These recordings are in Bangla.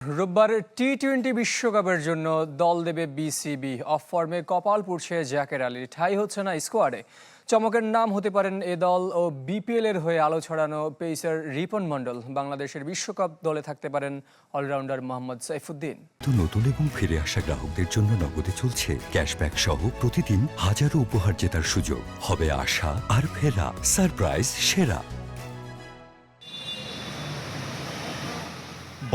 রোববার টি-20 বিশ্বকাপের জন্য দল দেবে বিসিবি। অফ ফর্মে কপাল পুড়ছে জাকের আলী, ঠাঁই হচ্ছে না স্কোয়াডে। চমকের নাম হতে পারেন এ দল ও বিপিএল এর হয়ে আলো ছড়ানো পেসার রিপন মণ্ডল। বাংলাদেশের বিশ্বকাপ দলে থাকতে পারেন অলরাউন্ডার মোহাম্মদ সাইফুদ্দিন। নতুন এবং ফিরে আসা গ্রাহকদের জন্য নগদে চলছে ক্যাশব্যাক সহ প্রতিদিন হাজারো উপহার জেতার সুযোগ। হবে আশা আর ফেরা, সারপ্রাইজ সেরা।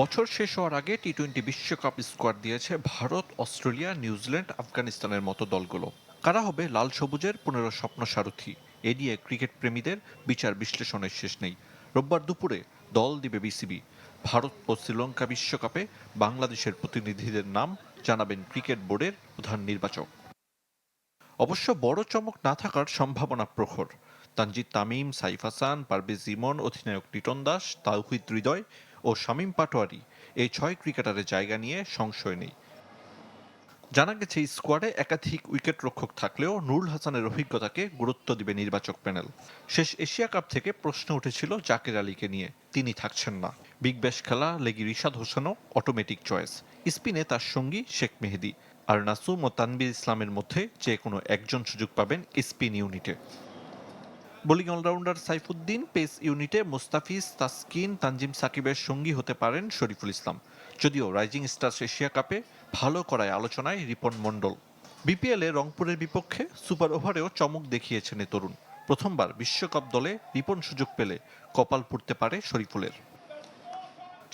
বছর শেষ হওয়ার আগে টি-20 বিশ্বকাপ স্কোয়াড দিয়েছে ভারত, অস্ট্রেলিয়া, নিউজিল্যান্ড, আফগানিস্তানের মতো দলগুলো। কারা হবে লাল সবুজের 15 স্বপ্ন সারথি, এ নিয়ে ক্রিকেট প্রেমীদের বিচার বিশ্লেষণের শেষ নেই। রোববার দুপুরে দল দিবে বিসিবি। ভারত ও শ্রীলঙ্কা বিশ্বকাপে বাংলাদেশের প্রতিনিধিদের নাম জানাবেন ক্রিকেট বোর্ডের প্রধান নির্বাচক। অবশ্য বড় চমক না থাকার সম্ভাবনা প্রখর। তানজিদ তামিম, সাইফ হাসান, পারভেজ ইমন, অধিনায়ক লিটন দাস, তাওহিদ হৃদয় ও শামীম পাটোয়ারি, এই 6 ক্রিকেটারের জায়গা নিয়ে সংশয় নেই। জানা গেছে স্কোয়াডে একাধিক উইকেট রক্ষক থাকলেও নুরুল হাসানের অভিজ্ঞতাকে গুরুত্ব দিবে নির্বাচক প্যানেল। শেষ এশিয়া কাপ থেকে প্রশ্ন উঠেছিল জাকের আলীকে নিয়ে, তিনি থাকছেন না। বিগ ব্যাশ খেলা লেগি রিশাদ হোসেনও অটোমেটিক চয়েস। স্পিনে তার সঙ্গী শেখ মেহেদী আর নাসুম ও তানভীর ইসলামের মধ্যে যে কোনো একজন সুযোগ পাবেন স্পিন ইউনিটে। বোলিং অলরাউন্ডার সাইফুদ্দিন, পেস ইউনিটে মুস্তাফিজ, তাসকিন, তানজিম সাকিবের সঙ্গী হতে পারেন শরীফুল ইসলাম। যদিও রাইজিং স্টার্স এশিয়া কাপে ভালো করায় আলোচনায় রিপন মণ্ডল। বিপিএলে রংপুরের বিপক্ষে সুপার ওভারেও চমক দেখিয়েছেন এ তরুণ। প্রথমবার বিশ্বকাপ দলে রিপন সুযোগ পেলে কপাল পুড়তে পারে শরীফুলের।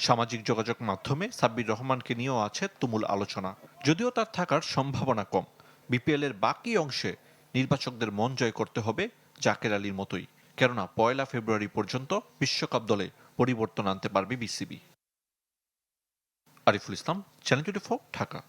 সামাজিক যোগাযোগ মাধ্যমে সাব্বির রহমানকে নিয়েও আছে তুমুল আলোচনা, যদিও তার থাকার সম্ভাবনা কম। বিপিএল এর বাকি অংশে নির্বাচকদের মন জয় করতে হবে জাকের আলীর মতোই, কেননা 1 ফেব্রুয়ারি পর্যন্ত বিশ্বকাপ দলে পরিবর্তন আনতে পারবে বিসিবি। আরিফুল ইসলাম, চ্যানেল 24, ঢাকা।